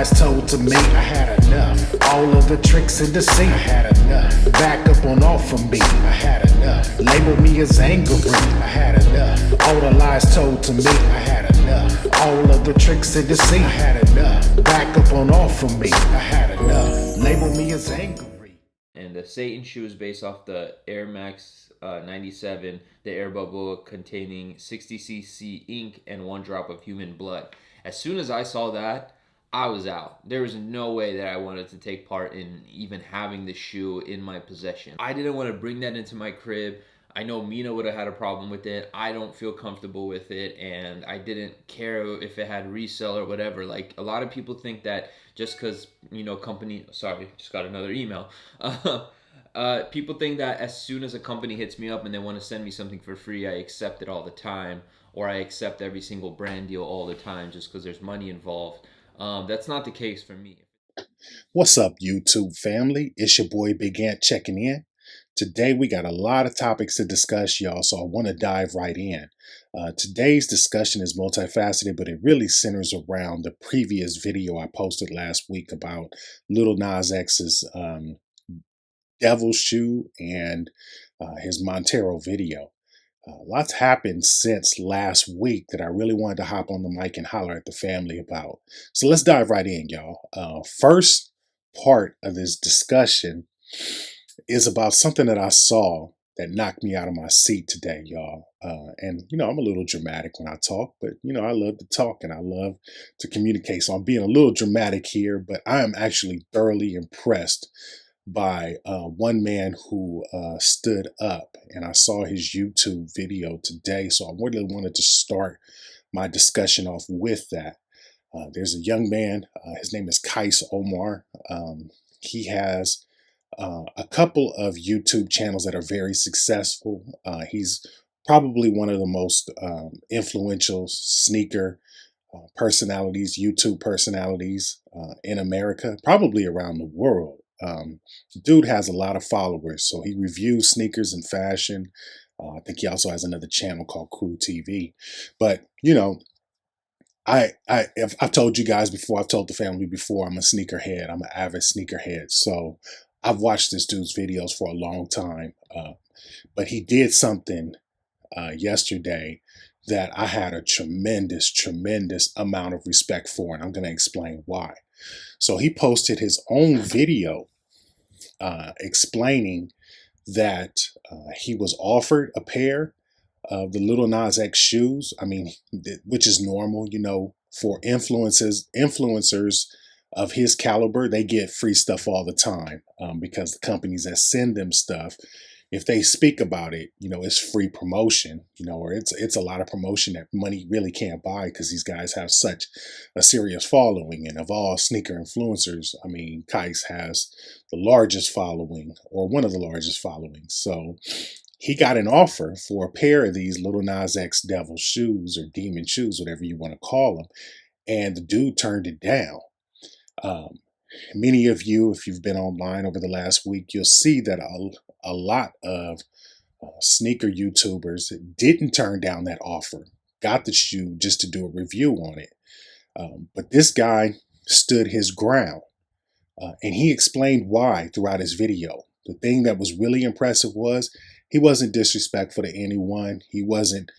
lies told to me, I had enough. All of the tricks and deceit, I had enough. Back up on off from me, I had enough. Label me as angry, I had enough. All the lies told to me, I had enough. All of the tricks and deceit, I had enough. Back up on off from me, I had enough. Label me as angry. And the Satan shoe is based off the Air Max 97, the air bubble containing 60cc ink and 1 drop of human blood. As soon as I saw that, I was out. There was no way that I wanted to take part in even having the shoe in my possession. I didn't want to bring that into my crib. I know Mina would have had a problem with it. I don't feel comfortable with it, and I didn't care if it had resell or whatever. Like, a lot of people think that just because, company, sorry, just got another email. People think that as soon as a company hits me up and they want to send me something for free, I accept it all the time, or I accept every single brand deal all the time just because there's money involved. That's not the case for me. What's up, YouTube family? It's your boy Big Ant checking in. Today we got a lot of topics to discuss, y'all, so I want to dive right in. Today's discussion is multifaceted, but it really centers around the previous video I posted last week about Lil Nas X's Devil Shoe and his Montero video. Lots happened since last week that I really wanted to hop on the mic and holler at the family about. So let's dive right in, y'all. First part of this discussion is about something that I saw that knocked me out of my seat today, y'all. And, I'm a little dramatic when I talk, but, I love to talk and I love to communicate. So I'm being a little dramatic here, but I am actually thoroughly impressed by one man who stood up, and I saw his YouTube video today. So I really wanted to start my discussion off with that. There's a young man, his name is Kais Omar. He has a couple of YouTube channels that are very successful. He's probably one of the most influential sneaker personalities, YouTube personalities in America, probably around the world. Dude has a lot of followers, so he reviews sneakers and fashion. I think he also has another channel called QrewTV. But I've told you guys before, I've told the family before, I'm a sneakerhead. I'm an avid sneakerhead. So I've watched this dude's videos for a long time. But he did something yesterday that I had a tremendous amount of respect for, and I'm going to explain why. So he posted his own video explaining that he was offered a pair of the Lil Nas X shoes. I mean, which is normal, for influencers of his caliber. They get free stuff all the time because the companies that send them stuff, if they speak about it, it's free promotion, or it's a lot of promotion that money really can't buy because these guys have such a serious following. And of all sneaker influencers, I mean, Kais has the largest following, or one of the largest followings. So he got an offer for a pair of these Lil Nas X Devil shoes, or demon shoes, whatever you want to call them. And the dude turned it down. Many of you, if you've been online over the last week, you'll see that a lot of sneaker YouTubers didn't turn down that offer, got the shoe just to do a review on it. But this guy stood his ground, and he explained why throughout his video. The thing that was really impressive was he wasn't disrespectful to anyone. He wasn't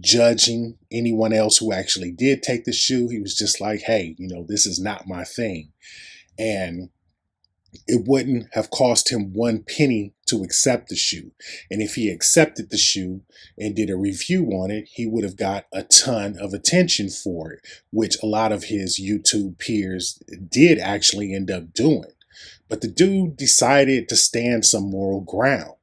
judging anyone else who actually did take the shoe. He was just like, hey, this is not my thing. And it wouldn't have cost him 1 penny to accept the shoe. And if he accepted the shoe and did a review on it, he would have got a ton of attention for it, which a lot of his YouTube peers did actually end up doing. But the dude decided to stand some moral ground.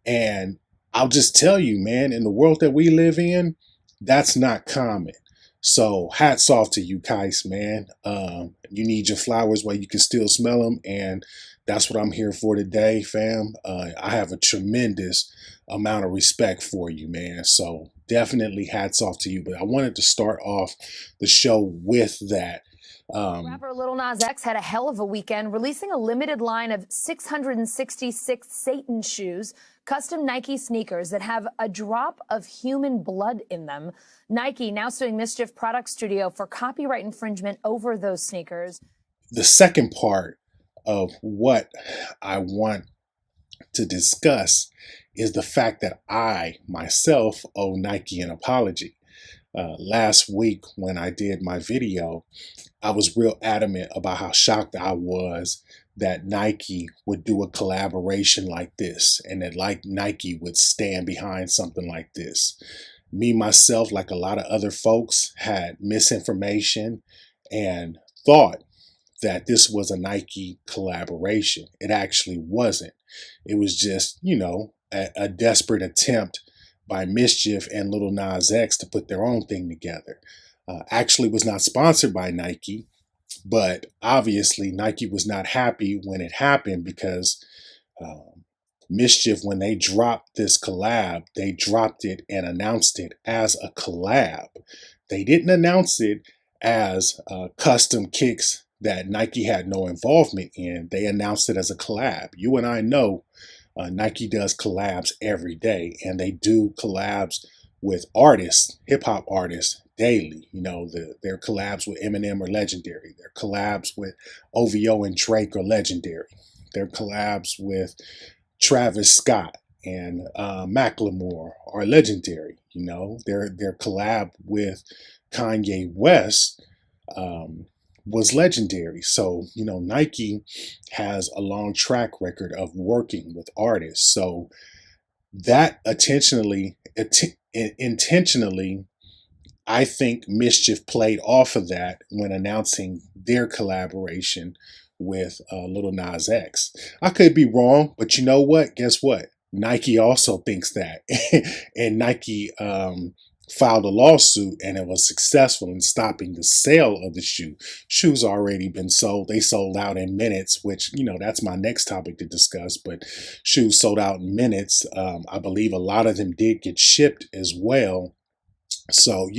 And I'll just tell you, man, in the world that we live in, that's not common. So hats off to you, Kais, man. You need your flowers while you can still smell them. And that's what I'm here for today, fam. I have a tremendous amount of respect for you, man. So definitely hats off to you. But I wanted to start off the show with that. Rapper Lil Nas X had a hell of a weekend, releasing a limited line of 666 Satan shoes, custom Nike sneakers that have a drop of human blood in them. Nike now suing Mischief Product Studio for copyright infringement over those sneakers. The second part of what I want to discuss is the fact that I myself owe Nike an apology. Last week, when I did my video, I was real adamant about how shocked I was that Nike would do a collaboration like this and that like Nike would stand behind something like this. Me, myself, like a lot of other folks, had misinformation and thought that this was a Nike collaboration. It actually wasn't. It was just, a desperate attempt by Mischief and Little Nas X to put their own thing together. Actually was not sponsored by Nike, but obviously Nike was not happy when it happened because Mischief, when they dropped this collab, they dropped it and announced it as a collab. They didn't announce it as custom kicks that Nike had no involvement in. They announced it as a collab. You and I know Nike does collabs every day, and they do collabs with artists, hip hop artists, daily. Their collabs with Eminem are legendary. Their collabs with OVO and Drake are legendary. Their collabs with Travis Scott and Macklemore are legendary. Their collab with Kanye West was legendary. So, Nike has a long track record of working with artists. So that intentionally, I think Mischief played off of that when announcing their collaboration with Little Nas X. I could be wrong, but you know what? Guess what? Nike also thinks that. And Nike filed a lawsuit, and it was successful in stopping the sale of the shoe. Shoes already been sold. They sold out in minutes, which, that's my next topic to discuss. But shoes sold out in minutes. I believe a lot of them did get shipped as well. So,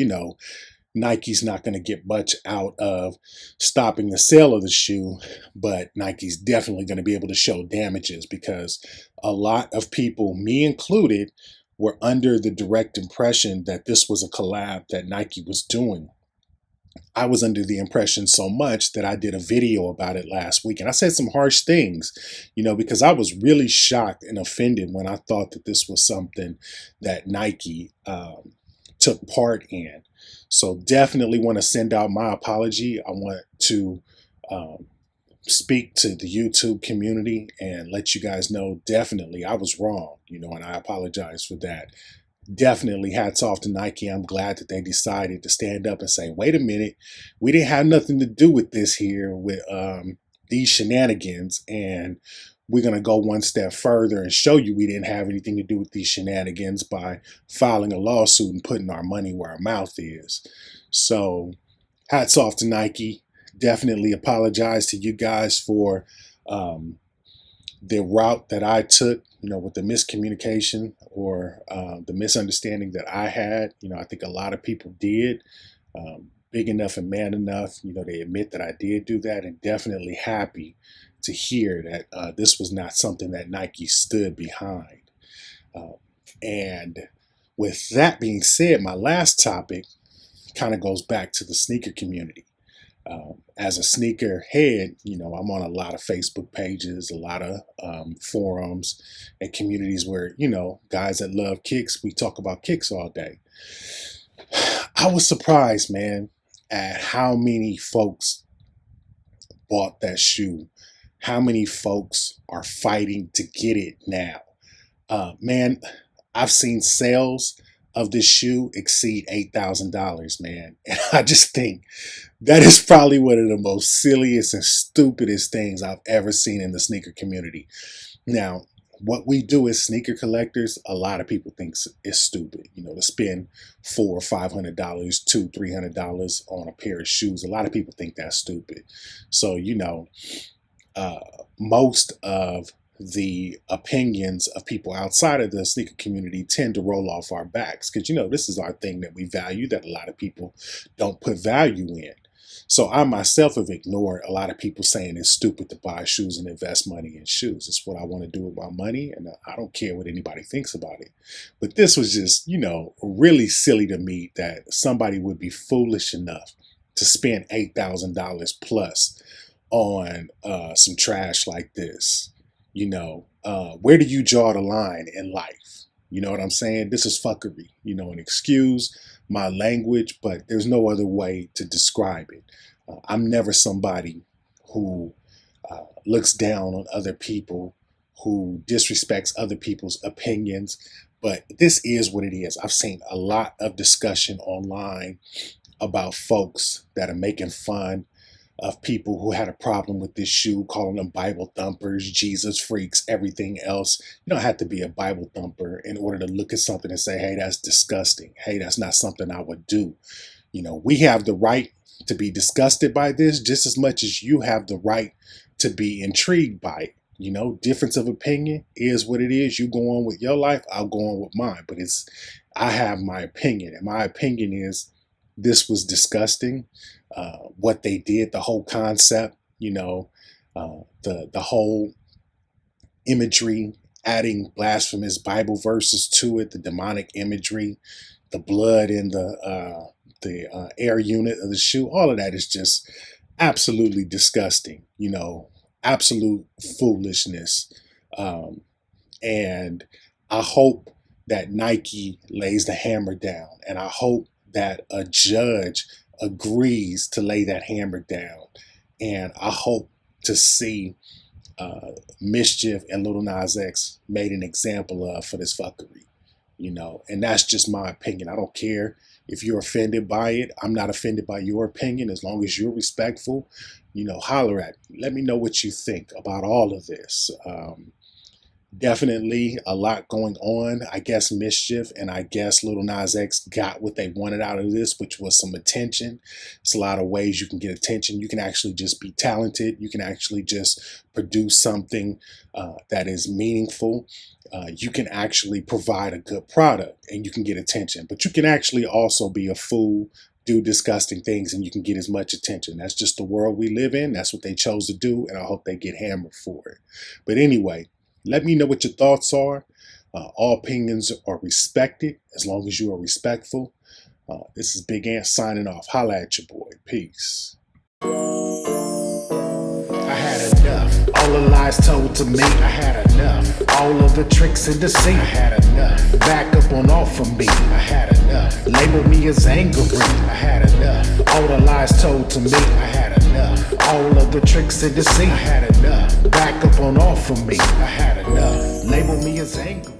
Nike's not going to get much out of stopping the sale of the shoe, but Nike's definitely going to be able to show damages because a lot of people, me included, were under the direct impression that this was a collab that Nike was doing. I was under the impression so much that I did a video about it last week, and I said some harsh things, because I was really shocked and offended when I thought that this was something that Nike took part in. So definitely want to send out my apology. I want to speak to the YouTube community and let you guys know definitely I was wrong, and I apologize for that. Definitely hats off to Nike. I'm glad that they decided to stand up and say, wait a minute, we didn't have nothing to do with this here with these shenanigans, and we're going to go one step further and show you we didn't have anything to do with these shenanigans by filing a lawsuit and putting our money where our mouth is. So hats off to Nike. Definitely apologize to you guys for the route that I took, with the miscommunication or the misunderstanding that I had. I think a lot of people did. Big enough and man enough, they admit that I did do that, and definitely happy to hear that this was not something that Nike stood behind. And with that being said, my last topic kind of goes back to the sneaker community. As a sneaker head, I'm on a lot of Facebook pages, a lot of forums and communities where, guys that love kicks, we talk about kicks all day. I was surprised, man, at how many folks bought that shoe, how many folks are fighting to get it now. Man, I've seen sales of this shoe exceed $8,000, man. And I just think that is probably one of the most silliest and stupidest things I've ever seen in the sneaker community. Now, what we do as sneaker collectors, a lot of people think it's stupid, to spend $400 or $500, $200-$300 on a pair of shoes. A lot of people think that's stupid. So, most of the opinions of people outside of the sneaker community tend to roll off our backs because, this is our thing that we value that a lot of people don't put value in. So I myself have ignored a lot of people saying it's stupid to buy shoes and invest money in shoes. It's what I want to do with my money, and I don't care what anybody thinks about it. But this was just, really silly to me that somebody would be foolish enough to spend $8,000 plus on some trash like this. You know, where do you draw the line in life? You know what I'm saying? This is fuckery, you know, and excuse my language, but there's no other way to describe it. I'm never somebody who looks down on other people, who disrespects other people's opinions, but this is what it is. I've seen a lot of discussion online about folks that are making fun of people who had a problem with this shoe, calling them Bible thumpers, Jesus freaks, everything else. You don't have to be a Bible thumper in order to look at something and say, hey, that's disgusting. Hey, that's not something I would do. You know, we have the right to be disgusted by this just as much as you have the right to be intrigued by it. You know, difference of opinion is what it is. You go on with your life, I'll go on with mine. But I have my opinion, and my opinion is this was disgusting. What they did, the whole concept, you know, the whole imagery, adding blasphemous Bible verses to it, the demonic imagery, the blood in the air unit of the shoe, all of that is just absolutely disgusting, you know, absolute foolishness. And I hope that Nike lays the hammer down, and I hope that a judge agrees to lay that hammer down. And I hope to see Mischief and Lil Nas X made an example of for this fuckery, you know, and that's just my opinion. I don't care if you're offended by it. I'm not offended by your opinion. As long as you're respectful, you know, holler at me. Let me know what you think about all of this. Definitely a lot going on. I guess Mischief and I guess Lil Nas X got what they wanted out of this, which was some attention. It's a lot of ways you can get attention. You can actually just be talented. You can actually just produce something that is meaningful. You can actually provide a good product and you can get attention. But you can actually also be a fool, do disgusting things, and you can get as much attention. That's just the world we live in. That's what they chose to do, and I hope they get hammered for it. But anyway, let me know what your thoughts are. All opinions are respected as long as you are respectful. This is Big Ant signing off. Holla at your boy. Peace. I had enough. All the lies told to me, I had enough. All of the tricks and deceit, I had enough. Back up on off of me, I had enough. Label me as angry, I had enough. All the lies told to me, I had enough. All of the tricks and deceit, I had enough. Back up on off of me, I had enough. Label me as angry.